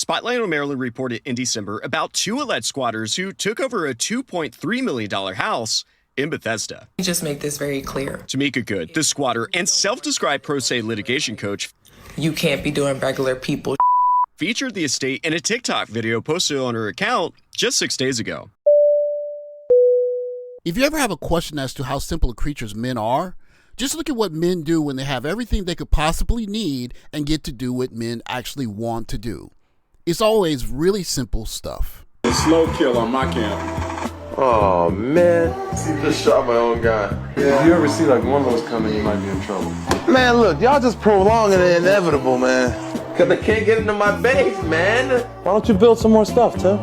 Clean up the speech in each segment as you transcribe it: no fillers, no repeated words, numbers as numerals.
Spotlight on Maryland reported in December about two alleged squatters who took over a $2.3 million house in Bethesda. Just make this very clear. Tamika Good, the squatter and self-described pro se litigation coach, you can't be doing regular people featured the estate in a TikTok video posted on her account just 6 days ago. If you ever have a question as to how simple of creatures men are, just look at what men do when they have everything they could possibly need and get to do what men actually want to do. It's always really simple stuff. A slow kill on my camp. Oh man, he just shot my own guy. Yeah. If you ever see like one of those coming, you might be in trouble. Man, look, y'all just prolonging the inevitable, man. Cause they can't get into my base, man. Why don't you build some more stuff, Tim?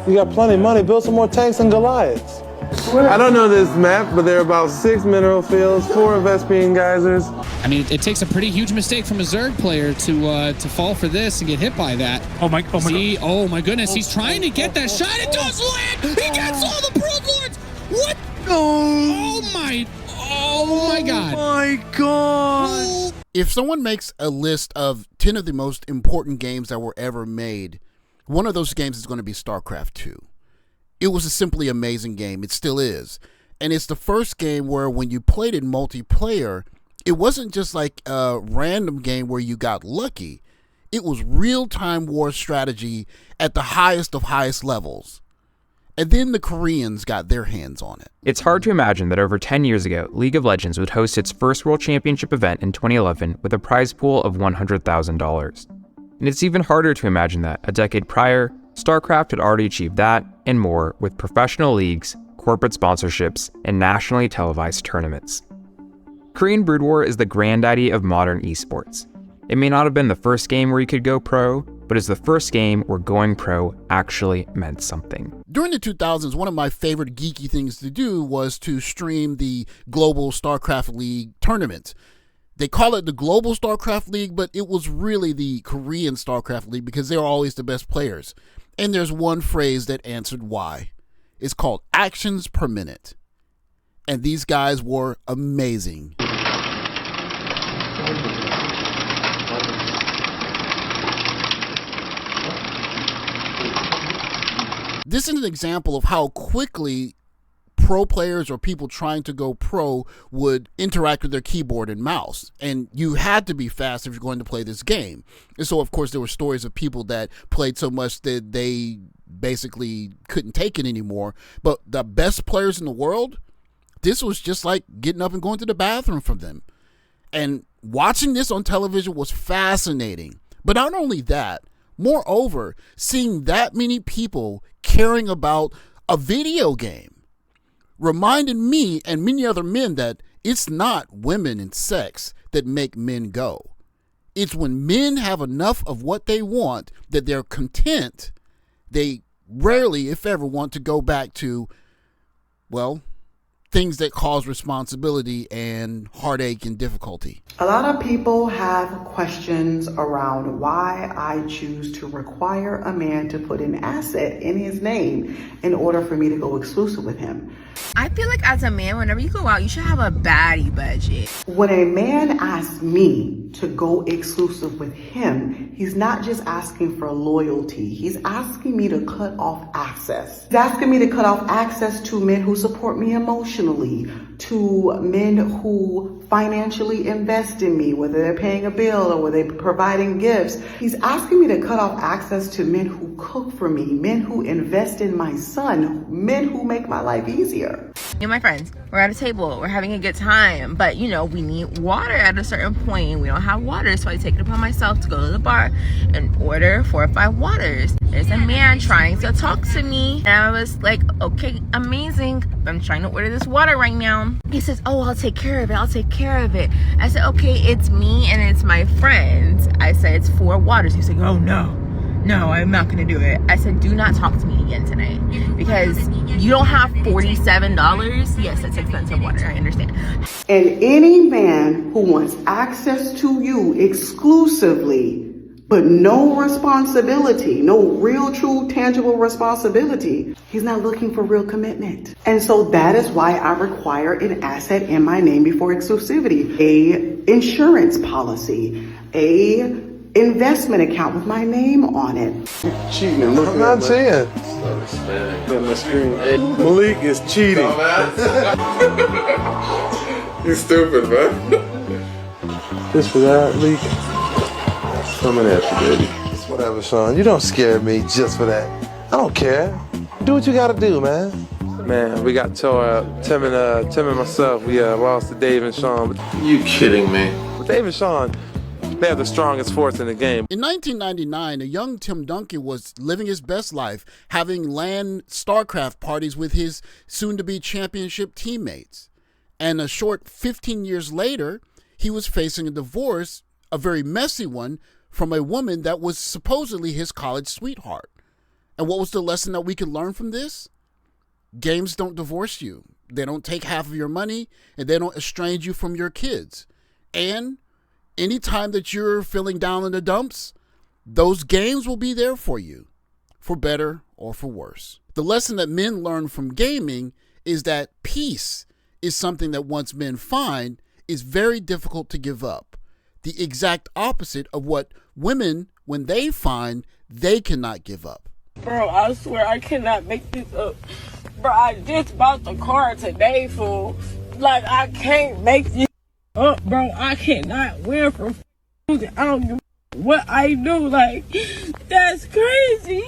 You got plenty of money, build some more tanks and Goliaths. I don't know this map, but there are about 6 mineral fields, 4 Vespian geysers. I mean, it takes a pretty huge mistake from a Zerg player to fall for this and get hit by that. Oh my God. Oh my goodness, he's trying to get that shot. It does land. He gets all the Brood Lords. What? Oh my God. Oh my God. If someone makes a list of 10 of the most important games that were ever made, one of those games is going to be StarCraft 2. It was a simply amazing game. It still is. And it's the first game where when you played it multiplayer, it wasn't just like a random game where you got lucky. It was real-time war strategy at the highest of highest levels. And then the Koreans got their hands on it. It's hard to imagine that over 10 years ago, League of Legends would host its first World Championship event in 2011 with a prize pool of $100,000. And it's even harder to imagine that a decade prior, StarCraft had already achieved that and more with professional leagues, corporate sponsorships, and nationally televised tournaments. Korean Brood War is the granddaddy of modern esports. It may not have been the first game where you could go pro, but it's the first game where going pro actually meant something. During the 2000s, one of my favorite geeky things to do was to stream the global StarCraft League tournament. They call it the Global StarCraft League, but it was really the Korean StarCraft League because they were always the best players. And there's one phrase that answered why. It's called actions per minute. And these guys were amazing. This is an example of how quickly pro players or people trying to go pro would interact with their keyboard and mouse. And you had to be fast if you're going to play this game. And so, of course, there were stories of people that played so much that they basically couldn't take it anymore. But the best players in the world, this was just like getting up and going to the bathroom for them. And watching this on television was fascinating. But not only that, moreover, seeing that many people caring about a video game reminded me and many other men that it's not women and sex that make men go. It's when men have enough of what they want that they're content, they rarely, if ever, want to go back to, well, things that cause responsibility and heartache and difficulty. A lot of people have questions around why I choose to require a man to put an asset in his name in order for me to go exclusive with him. I feel like as a man, whenever you go out, you should have a baddie budget. When a man asks me to go exclusive with him, he's not just asking for loyalty. He's asking me to cut off access. He's asking me to cut off access to men who support me emotionally, to men who financially invest in me, whether they're paying a bill or whether they're providing gifts. He's asking me to cut off access to men who cook for me, men who invest in my son, men who make my life easier. Me and my friends, we're at a table, we're having a good time, but you know, we need water at a certain point and we don't have water, so I take it upon myself to go to the bar and order 4 or 5 waters. There's a man trying to talk to me and I was like, okay, amazing, I'm trying to order this water right now. He says, oh, I'll take care of it. I said, okay, it's me and it's my friends. I said, it's 4 waters. He's like, oh no, I'm not gonna do it. I said, do not talk to me again tonight because you don't have $47. Yes, it's expensive water, I understand. And any man who wants access to you exclusively, but no responsibility, no real, true, tangible responsibility, he's not looking for real commitment. And so that is why I require an asset in my name before exclusivity, a insurance policy, a investment account with my name on it. Cheating and looking I'm not cheating. my screen. Malik is cheating. You stupid, man. Just for that, Leak. Coming at you, baby. It's whatever, Sean. You don't scare me just for that. I don't care. Do what you gotta do, man. Man, we got tore up. Tim and myself, we lost to Dave and Sean. You kidding me? But Dave and Sean, they have the strongest force in the game. In 1999, a young Tim Duncan was living his best life, having LAN StarCraft parties with his soon-to-be championship teammates. And a short 15 years later, he was facing a divorce, a very messy one, from a woman that was supposedly his college sweetheart. And what was the lesson that we could learn from this? Games don't divorce you. They don't take half of your money, and they don't estrange you from your kids. And anytime that you're feeling down in the dumps, those games will be there for you, for better or for worse. The lesson that men learn from gaming is that peace is something that once men find is very difficult to give up. The exact opposite of what women, when they find, they cannot give up. Bro, I swear I cannot make this up. Bro, I just bought the car today, fool. Like, I can't make this up, bro. I cannot win from losing. I don't give what I do. Like, that's crazy.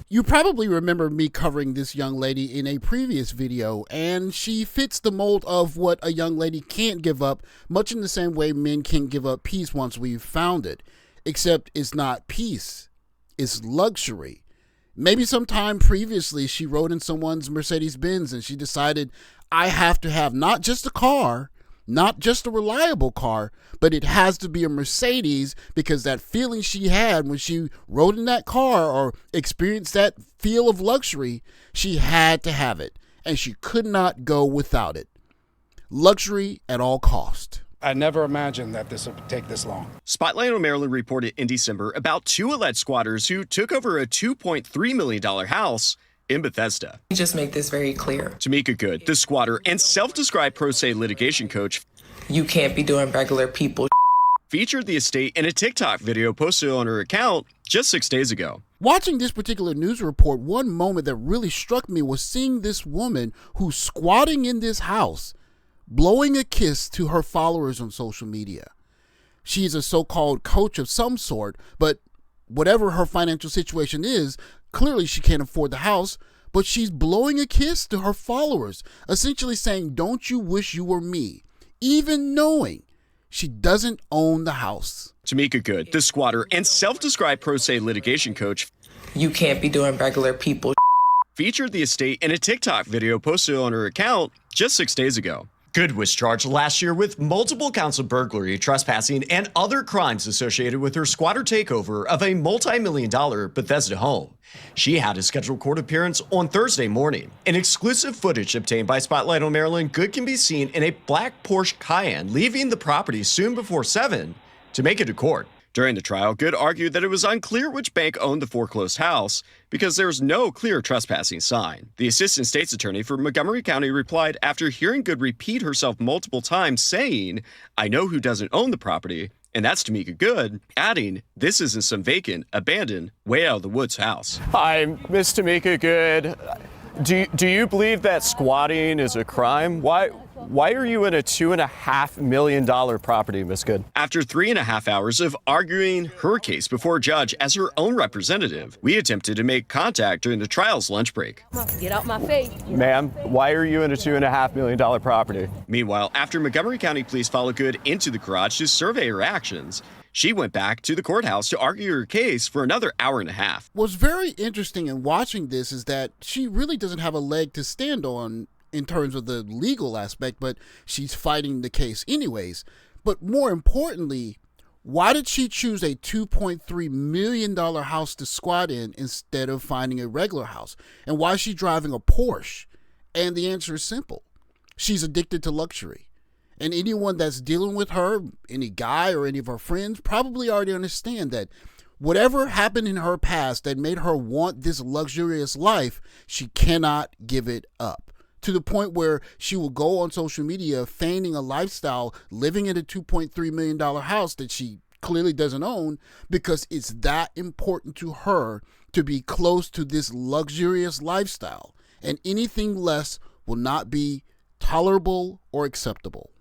You probably remember me covering this young lady in a previous video, and she fits the mold of what a young lady can't give up, much in the same way men can't give up peace once we've found it. Except it's not peace, it's luxury. Maybe sometime previously she rode in someone's Mercedes-Benz and she decided, I have to have not just a car, not just a reliable car, but it has to be a Mercedes, because that feeling she had when she rode in that car or experienced that feel of luxury, she had to have it, and she could not go without it. Luxury at all cost. I never imagined that this would take this long. Spotlight on Maryland reported in December about two alleged squatters who took over a $2.3 million house in Bethesda. You just make this very clear. Tamika Good, the squatter and self-described pro se litigation coach, You can't be doing regular people featured the estate in a TikTok video posted on her account just 6 days ago. Watching this particular news report, one moment that really struck me was seeing this woman who's squatting in this house, blowing a kiss to her followers on social media. She's a so-called coach of some sort, but whatever her financial situation is, clearly she can't afford the house, but she's blowing a kiss to her followers, essentially saying, don't you wish you were me, even knowing she doesn't own the house. Tamika Good, the squatter and self-described pro se litigation coach, You can't be doing regular people featured the estate in a TikTok video posted on her account just 6 days ago. Good was charged last year with multiple counts of burglary, trespassing, and other crimes associated with her squatter takeover of a multi-million-dollar Bethesda home. She had a scheduled court appearance on Thursday morning. In exclusive footage obtained by Spotlight on Maryland, Good can be seen in a black Porsche Cayenne leaving the property soon before 7 to make it to court. During the trial, Good argued that it was unclear which bank owned the foreclosed house because there was no clear trespassing sign. The assistant state's attorney for Montgomery County replied after hearing Good repeat herself multiple times, saying, I know who doesn't own the property, and that's Tamika Good, adding, this isn't some vacant, abandoned, way out of the woods house. Hi, Miss Tamika Good. Do you believe that squatting is a crime? Why are you in a $2.5 million property, Miss Good? After 3.5 hours of arguing her case before a judge as her own representative, we attempted to make contact during the trial's lunch break. Get out my face. Ma'am, why are you in a $2.5 million property? Meanwhile, after Montgomery County Police followed Good into the garage to survey her actions, she went back to the courthouse to argue her case for another hour and a half. What's very interesting in watching this is that she really doesn't have a leg to stand on in terms of the legal aspect, but she's fighting the case anyways. But more importantly, why did she choose a $2.3 million house to squat in instead of finding a regular house? And why is she driving a Porsche? And the answer is simple. She's addicted to luxury. And anyone that's dealing with her, any guy or any of her friends, probably already understand that whatever happened in her past that made her want this luxurious life, she cannot give it up. To the point where she will go on social media feigning a lifestyle, living in a $2.3 million house that she clearly doesn't own, because it's that important to her to be close to this luxurious lifestyle, and anything less will not be tolerable or acceptable.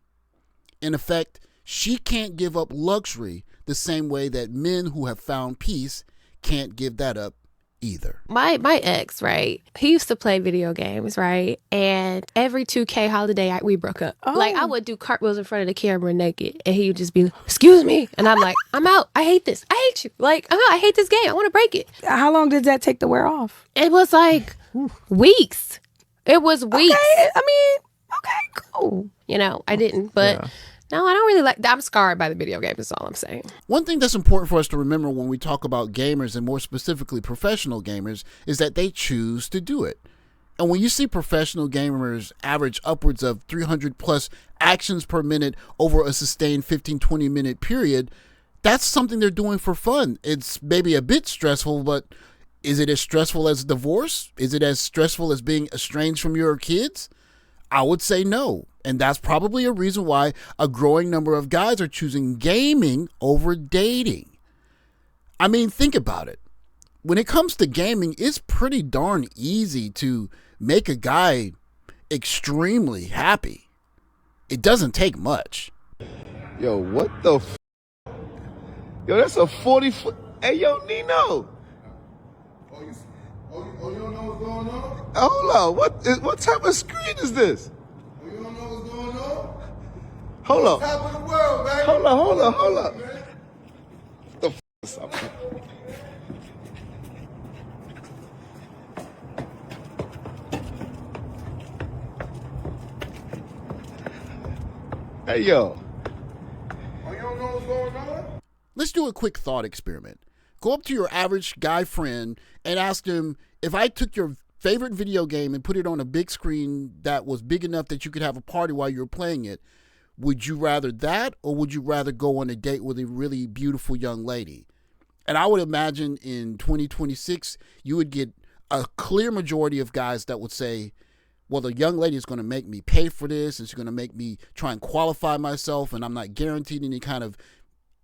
In effect, she can't give up luxury the same way that men who have found peace can't give that up either. My ex, right? He used to play video games, right? And every 2K holiday, we broke up. Like, I would do cartwheels in front of the camera naked, and he would just be, excuse me. And I'm like, I'm out. I hate this. I hate you. Like, I hate this game. I want to break it. How long did that take to wear off? It was like weeks. It was weeks. Okay, I mean, okay, cool. You know, I didn't, but... Yeah. No, I don't really like. I'm scarred by the video game. Is all I'm saying. One thing that's important for us to remember when we talk about gamers, and more specifically professional gamers, is that they choose to do it. And when you see professional gamers average upwards of 300 plus actions per minute over a sustained 15-20 minute period, that's something they're doing for fun. It's maybe a bit stressful, but is it as stressful as divorce? Is it as stressful as being estranged from your kids? I would say no. And that's probably a reason why a growing number of guys are choosing gaming over dating. I mean, think about it. When it comes to gaming, it's pretty darn easy to make a guy extremely happy. It doesn't take much. Yo, what the f? Yo, that's a 40-foot. Hey, yo, Nino. Oh, you don't know what's going on? Hold on. What type of screen is this? Oh, you don't know what's going on? Hold on. Top of the world, man. Hold on. What the f is up? Hey, yo. Oh, you don't know what's going on? Let's do a quick thought experiment. Go up to your average guy friend and ask him, if I took your favorite video game and put it on a big screen that was big enough that you could have a party while you were playing it, would you rather that, or would you rather go on a date with a really beautiful young lady? And I would imagine in 2026, you would get a clear majority of guys that would say, well, the young lady is going to make me pay for this, and she's going to make me try and qualify myself, and I'm not guaranteed any kind of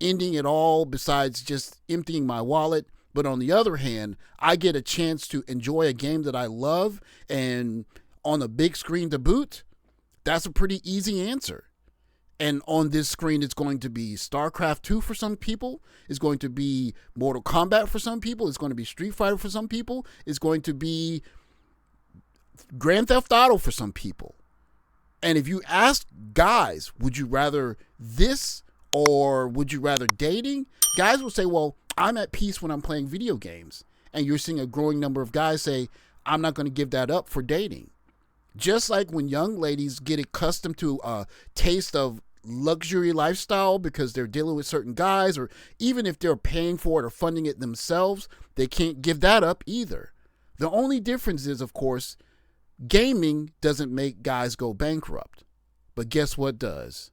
ending it all besides just emptying my wallet. But on the other hand, I get a chance to enjoy a game that I love, and on a big screen to boot. That's a pretty easy answer. And on this screen, it's going to be StarCraft 2 for some people. It's going to be Mortal Kombat for some people. It's going to be Street Fighter for some people. It's going to be Grand Theft Auto for some people. And if you ask guys, would you rather this or would you rather dating? Guys will say, well, I'm at peace when I'm playing video games. And you're seeing a growing number of guys say, I'm not going to give that up for dating. Just like when young ladies get accustomed to a taste of luxury lifestyle because they're dealing with certain guys, or even if they're paying for it or funding it themselves, they can't give that up either. The only difference is, of course, gaming doesn't make guys go bankrupt. But guess what does?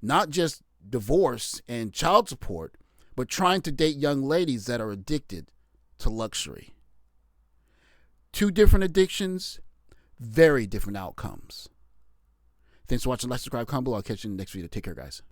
Not just divorce and child support, but trying to date young ladies that are addicted to luxury. Two different addictions, very different outcomes. Thanks for watching. Like, subscribe, comment below. I'll catch you in the next video. Take care, guys.